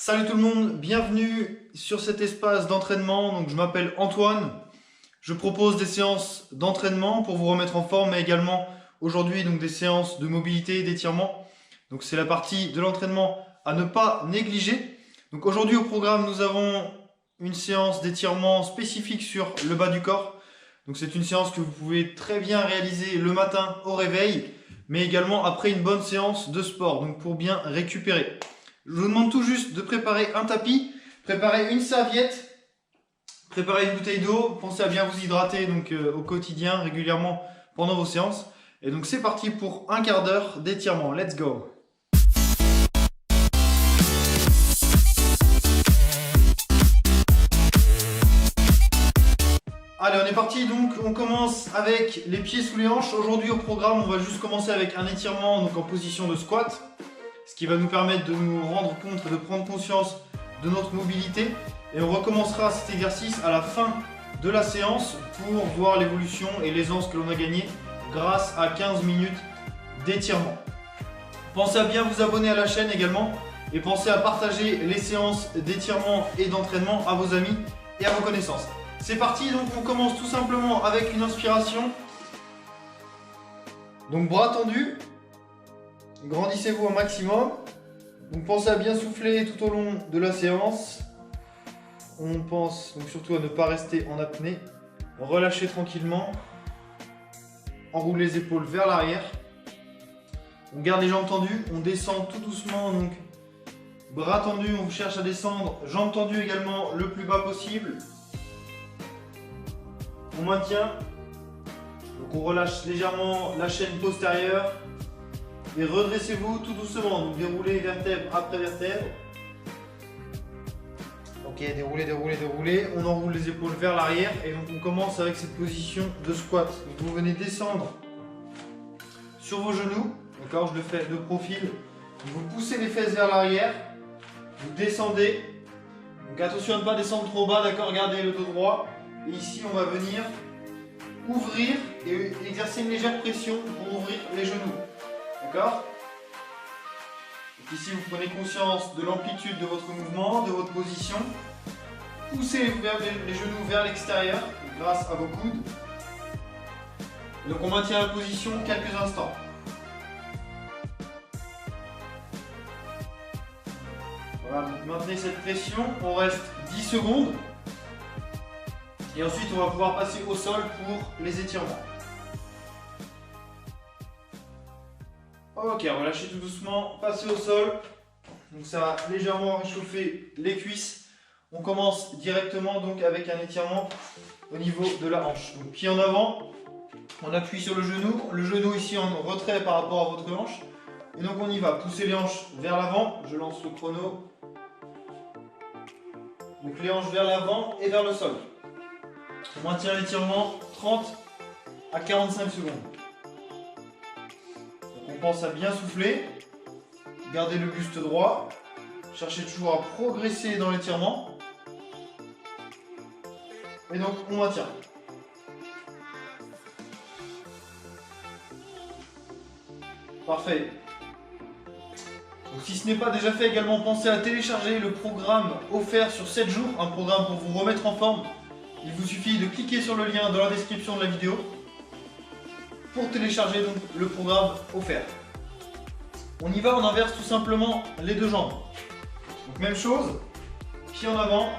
Salut tout le monde, bienvenue sur cet espace d'entraînement. Donc je m'appelle Antoine, je propose des séances d'entraînement pour vous remettre en forme, mais également aujourd'hui donc des séances de mobilité et d'étirement. Donc c'est la partie de l'entraînement à ne pas négliger. Donc aujourd'hui au programme nous avons une séance d'étirement spécifique sur le bas du corps. Donc c'est une séance que vous pouvez très bien réaliser le matin au réveil, mais également après une bonne séance de sport, donc pour bien récupérer. Je vous demande tout juste de préparer un tapis, préparer une serviette, préparer une bouteille d'eau, pensez à bien vous hydrater donc, au quotidien, régulièrement pendant vos séances. Et donc c'est parti pour un quart d'heure d'étirement. Let's go! Allez, on est parti, donc on commence avec les pieds sous les hanches. Aujourd'hui au programme, on va juste commencer avec un étirement donc en position de squat, ce qui va nous permettre de nous rendre compte, de prendre conscience de notre mobilité. Et on recommencera cet exercice à la fin de la séance pour voir l'évolution et l'aisance que l'on a gagnée grâce à 15 minutes d'étirement. Pensez à bien vous abonner à la chaîne également et pensez à partager les séances d'étirement et d'entraînement à vos amis et à vos connaissances. C'est parti, donc on commence tout simplement avec une inspiration. Donc bras tendus, grandissez-vous au maximum. Donc pensez à bien souffler tout au long de la séance. On pense donc surtout à ne pas rester en apnée. Relâchez tranquillement. Enroule les épaules vers l'arrière. On garde les jambes tendues, on descend tout doucement, donc bras tendus, on cherche à descendre, jambes tendues également le plus bas possible. On maintient, donc on relâche légèrement la chaîne postérieure et redressez-vous tout doucement, donc déroulez vertèbre après vertèbre. Ok, déroulez, déroulez, déroulez, on enroule les épaules vers l'arrière et donc on commence avec cette position de squat. Donc vous venez descendre sur vos genoux, d'accord, je le fais de profil, vous poussez les fesses vers l'arrière, vous descendez, donc attention à ne pas descendre trop bas, d'accord, gardez le dos droit. Et ici, on va venir ouvrir et exercer une légère pression pour ouvrir les genoux. D'accord? Ici, vous prenez conscience de l'amplitude de votre mouvement, de votre position. Poussez les genoux vers l'extérieur grâce à vos coudes. Donc, on maintient la position quelques instants. Voilà, donc maintenez cette pression. On reste 10 secondes. Et ensuite, on va pouvoir passer au sol pour les étirements. Ok, relâchez tout doucement, passez au sol. Donc ça va légèrement réchauffer les cuisses. On commence directement donc avec un étirement au niveau de la hanche. Donc pied en avant, on appuie sur le genou ici en retrait par rapport à votre hanche. Et donc on y va, poussez les hanches vers l'avant. Je lance le chrono. Donc les hanches vers l'avant et vers le sol. On maintient l'étirement 30 à 45 secondes. Donc on pense à bien souffler, gardez le buste droit, cherchez toujours à progresser dans l'étirement. Et donc on maintient. Parfait. Donc si ce n'est pas déjà fait, également pensez à télécharger le programme offert sur 7 jours, un programme pour vous remettre en forme. Il vous suffit de cliquer sur le lien dans la description de la vidéo pour télécharger donc le programme offert. On y va, on inverse tout simplement les deux jambes. Donc même chose, pied en avant,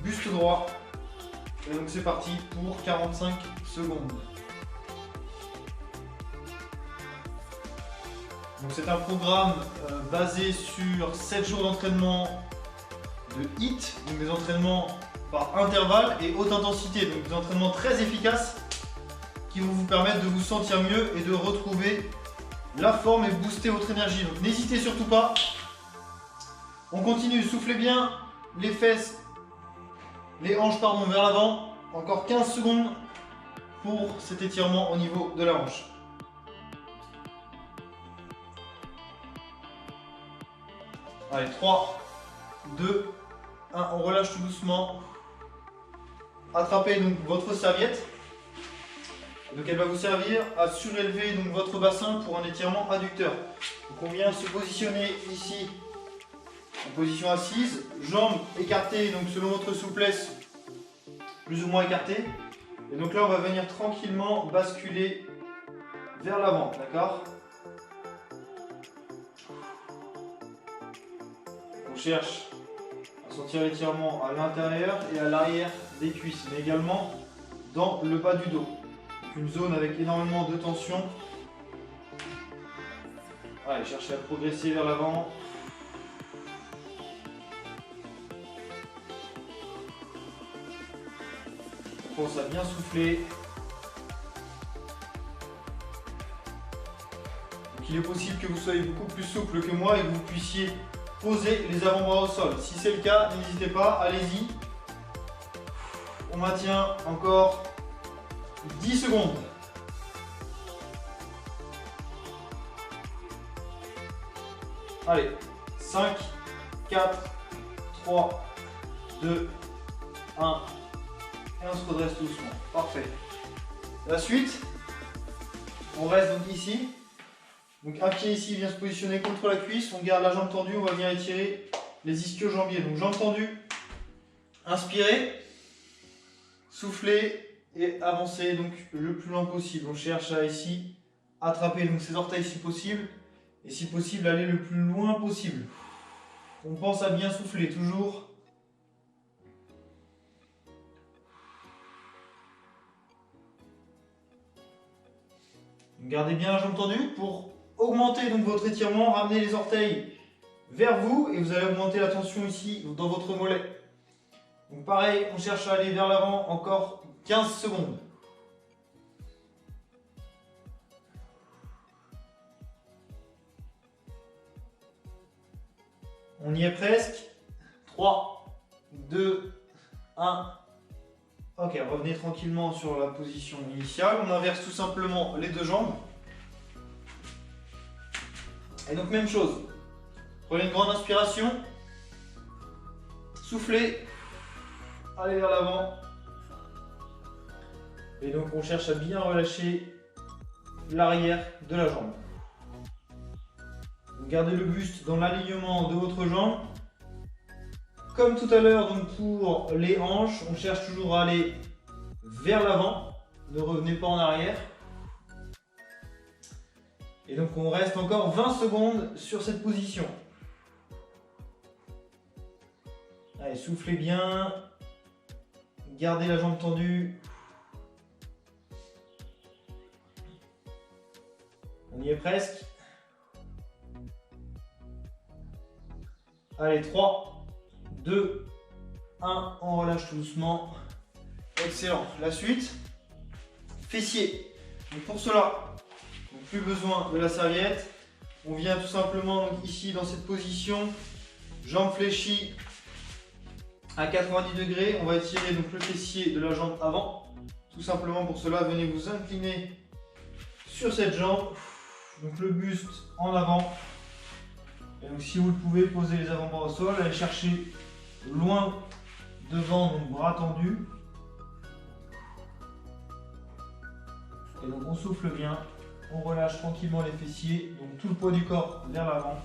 buste droit. Et donc c'est parti pour 45 secondes. Donc c'est un programme basé sur 7 jours d'entraînement de HIIT, donc des entraînements par intervalle et haute intensité, donc des entraînements très efficaces qui vont vous permettre de vous sentir mieux et de retrouver la forme et booster votre énergie. Donc n'hésitez surtout pas. On continue, soufflez bien les fesses, les hanches pardon, vers l'avant. Encore 15 secondes pour cet étirement au niveau de la hanche. Allez, 3, 2, 1, on relâche tout doucement. Attrapez donc votre serviette. Donc elle va vous servir à surélever donc votre bassin pour un étirement adducteur. Donc on vient se positionner ici en position assise, jambes écartées, donc selon votre souplesse, plus ou moins écartées. Et donc là, on va venir tranquillement basculer vers l'avant, d'accord? On cherche à sentir l'étirement à l'intérieur et à l'arrière des cuisses, mais également dans le bas du dos. Donc une zone avec énormément de tension. Allez, cherchez à progresser vers l'avant. On pense à bien souffler. Donc il est possible que vous soyez beaucoup plus souple que moi et que vous puissiez poser les avant-bras au sol. Si c'est le cas, n'hésitez pas, allez-y. On maintient encore 10 secondes. Allez, 5, 4, 3, 2, 1. Et on se redresse doucement. Parfait. La suite, on reste donc ici. Donc un pied ici vient se positionner contre la cuisse. On garde la jambe tendue. On va venir étirer les ischio-jambiers. Donc jambe tendue. Inspirez. Soufflez et avancez donc le plus loin possible. On cherche à ici attraper donc ses orteils si possible. Et si possible, aller le plus loin possible. On pense à bien souffler toujours. Gardez bien la jambe tendue pour augmenter donc votre étirement, ramener les orteils vers vous et vous allez augmenter la tension ici dans votre mollet. Donc pareil, on cherche à aller vers l'avant encore 15 secondes. On y est presque. 3, 2, 1. Ok, revenez tranquillement sur la position initiale. On inverse tout simplement les deux jambes. Et donc même chose. Prenez une grande inspiration. Soufflez. Allez vers l'avant. Et donc on cherche à bien relâcher l'arrière de la jambe. Gardez le buste dans l'alignement de votre jambe. Comme tout à l'heure, donc pour les hanches, on cherche toujours à aller vers l'avant. Ne revenez pas en arrière. Et donc on reste encore 20 secondes sur cette position. Allez, soufflez bien. Gardez la jambe tendue. On y est presque. Allez, 3, 2, 1, on relâche tout doucement. Excellent. La suite, fessiers. Donc pour cela, plus besoin de la serviette. On vient tout simplement donc ici dans cette position, jambes fléchies à 90 degrés. On va étirer donc le fessier de la jambe avant. Tout simplement pour cela, venez vous incliner sur cette jambe. Donc le buste en avant. Et donc si vous le pouvez, posez les avant-bras au sol, allez chercher loin devant, donc bras tendus. Et donc on souffle bien, on relâche tranquillement les fessiers, donc tout le poids du corps vers l'avant.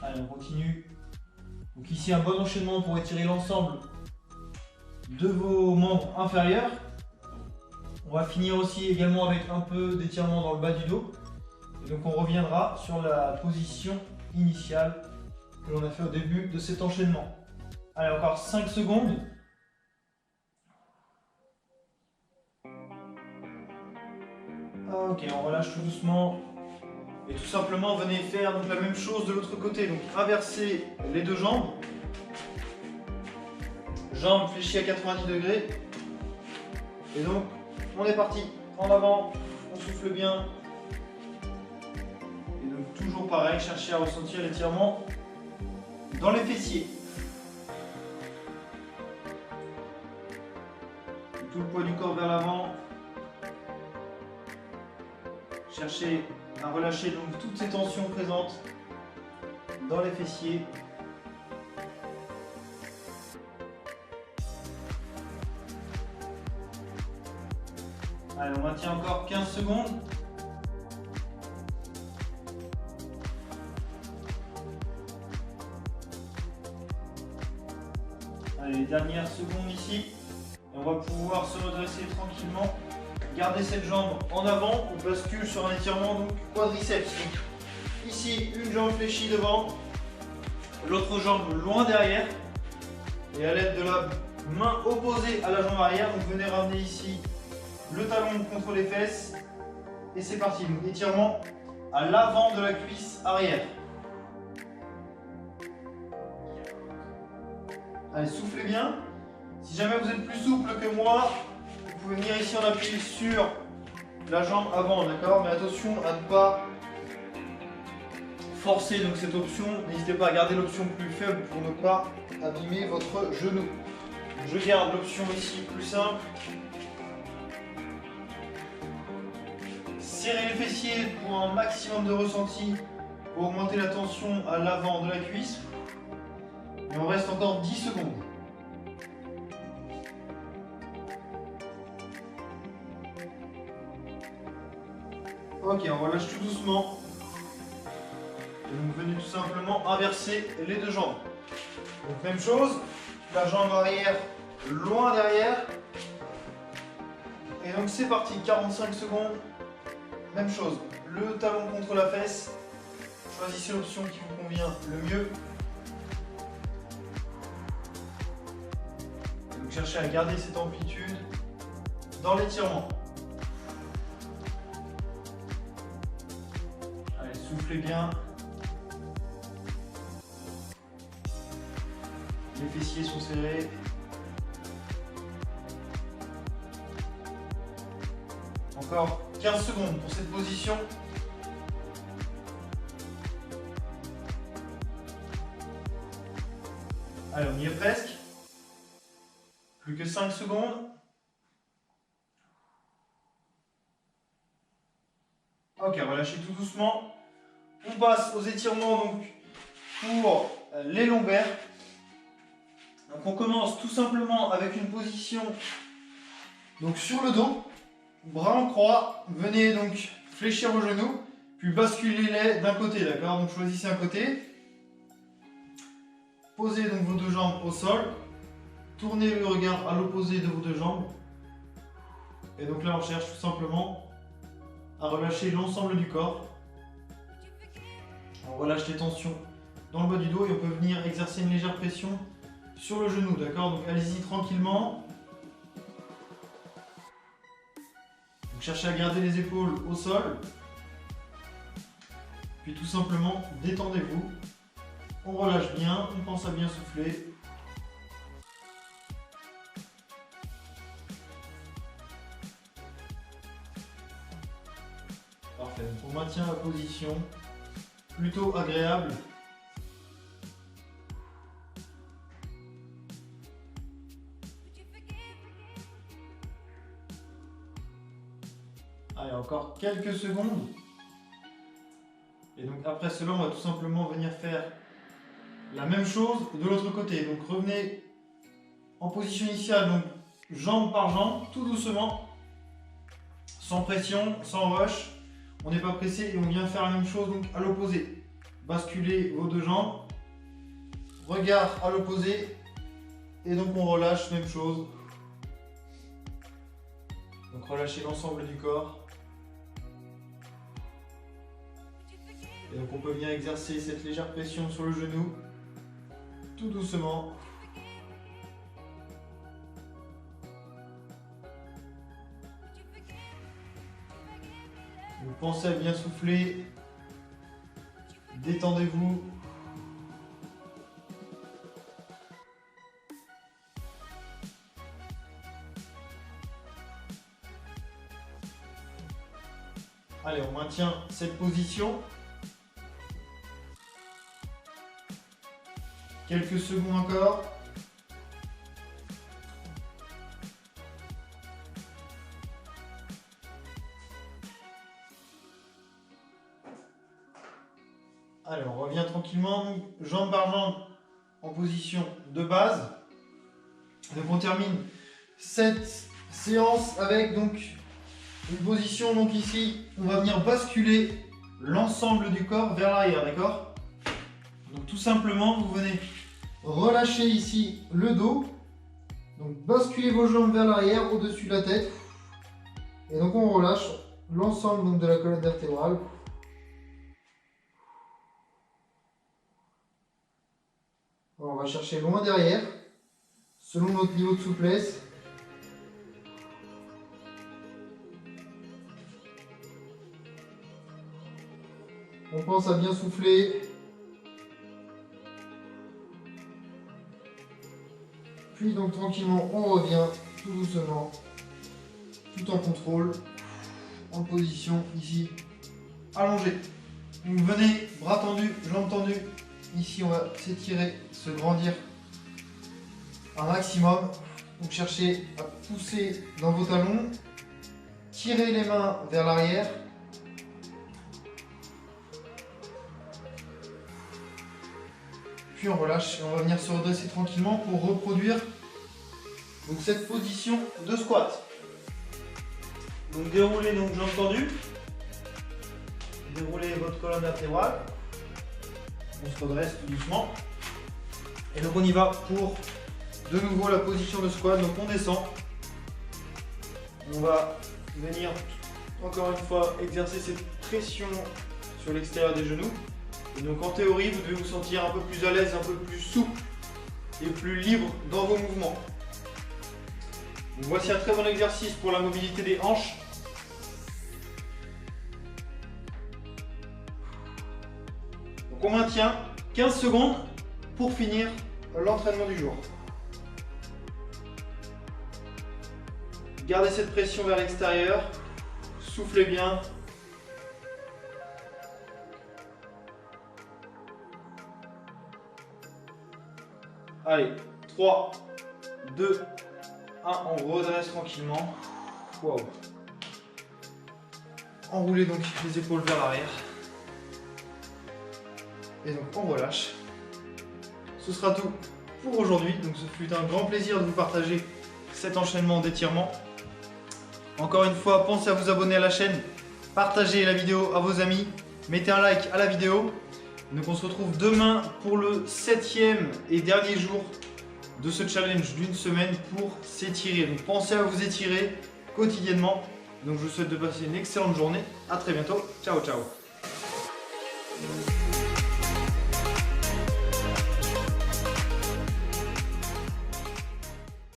Allez, on continue. Donc ici un bon enchaînement pour étirer l'ensemble de vos membres inférieurs. On va finir aussi également avec un peu d'étirement dans le bas du dos. Et donc on reviendra sur la position initiale que l'on a fait au début de cet enchaînement. Allez, encore 5 secondes. Ok, on relâche tout doucement. Et tout simplement, venez faire donc la même chose de l'autre côté. Donc inversez les deux jambes. Jambes fléchies à 90 degrés. Et donc, on est parti. En avant, on souffle bien. Et donc, toujours pareil, cherchez à ressentir l'étirement dans les fessiers. Tout le poids du corps vers l'avant. Cherchez à relâcher donc toutes ces tensions présentes dans les fessiers. Allez, on maintient encore 15 secondes. Allez, les dernières secondes ici. Et on va pouvoir se redresser tranquillement. Garder cette jambe en avant. On bascule sur un étirement donc quadriceps. Donc, ici, une jambe fléchie devant. L'autre jambe loin derrière. Et à l'aide de la main opposée à la jambe arrière, vous venez ramener ici le talon contre les fesses. Et c'est parti. Donc, étirement à l'avant de la cuisse arrière. Allez, soufflez bien. Si jamais vous êtes plus souple que moi, vous pouvez venir ici en appui sur la jambe avant, d'accord? Mais attention à ne pas forcer donc cette option. N'hésitez pas à garder l'option plus faible pour ne pas abîmer votre genou. Je garde l'option ici plus simple. Serrez les fessiers pour un maximum de ressenti, pour augmenter la tension à l'avant de la cuisse. Et on reste encore 10 secondes. Ok, on relâche tout doucement. Et vous venez tout simplement inverser les deux jambes. Donc même chose, la jambe arrière loin derrière. Et donc c'est parti, 45 secondes. Même chose, le talon contre la fesse. Choisissez l'option qui vous convient le mieux. Donc cherchez à garder cette amplitude dans l'étirement. Allez, soufflez bien. Les fessiers sont serrés. Encore 15 secondes pour cette position. Allez, on y est presque. Plus que 5 secondes. Ok, on va lâcher tout doucement. On passe aux étirements donc pour les lombaires. Donc on commence tout simplement avec une position donc sur le dos, bras en croix. Venez donc fléchir vos genoux, puis basculez-les d'un côté, d'accord? Donc choisissez un côté. Posez donc vos deux jambes au sol. Tournez le regard à l'opposé de vos deux jambes. Et donc là, on cherche tout simplement à relâcher l'ensemble du corps. On relâche les tensions dans le bas du dos et on peut venir exercer une légère pression sur le genou, d'accord? Donc allez-y tranquillement. Donc cherchez à garder les épaules au sol. Puis tout simplement, détendez-vous. On relâche bien, on pense à bien souffler. Parfait, donc on maintient la position, plutôt agréable. Allez, encore quelques secondes. Et donc après cela, on va tout simplement venir faire la même chose de l'autre côté. Donc revenez en position initiale, donc jambe par jambe, tout doucement, sans pression, sans rush. On n'est pas pressé et on vient faire la même chose donc à l'opposé. Basculez vos deux jambes, regard à l'opposé et donc on relâche, même chose. Donc relâchez l'ensemble du corps. Et donc on peut venir exercer cette légère pression sur le genou, tout doucement. Vous pensez à bien souffler, détendez-vous. Allez, on maintient cette position. Quelques secondes encore. Allez, on revient tranquillement, jambe par jambe en position de base. Donc on termine cette séance avec donc une position donc ici, on va venir basculer l'ensemble du corps vers l'arrière, d'accord? Donc tout simplement, vous venez relâcher ici le dos, donc basculez vos jambes vers l'arrière, au-dessus de la tête, et donc on relâche l'ensemble de la colonne vertébrale. Alors, on va chercher loin derrière, selon notre niveau de souplesse. On pense à bien souffler. Puis donc tranquillement, on revient tout doucement, tout en contrôle, en position ici, allongé. Donc venez, bras tendus, jambes tendues. Ici, on va s'étirer, se grandir un maximum. Donc cherchez à pousser dans vos talons, tirez les mains vers l'arrière. Puis on relâche et on va venir se redresser tranquillement pour reproduire donc cette position de squat. Donc déroulez donc jambes tendues, déroulez votre colonne vertébrale, on se redresse tout doucement. Et donc on y va pour de nouveau la position de squat. Donc on descend, on va venir encore une fois exercer cette pression sur l'extérieur des genoux. Et donc en théorie, vous devez vous sentir un peu plus à l'aise, un peu plus souple et plus libre dans vos mouvements. Donc voici un très bon exercice pour la mobilité des hanches. Donc on maintient 15 secondes pour finir l'entraînement du jour. Gardez cette pression vers l'extérieur, soufflez bien. Allez, 3, 2, 1, on redresse tranquillement. Wow. Enroulez donc les épaules vers l'arrière. Et donc on relâche. Ce sera tout pour aujourd'hui. Donc ce fut un grand plaisir de vous partager cet enchaînement d'étirements. Encore une fois, pensez à vous abonner à la chaîne, partagez la vidéo à vos amis, mettez un like à la vidéo. Donc on se retrouve demain pour le 7e et dernier jour de ce challenge d'une semaine pour s'étirer. Donc pensez à vous étirer quotidiennement. Donc je vous souhaite de passer une excellente journée. À très bientôt. Ciao, ciao.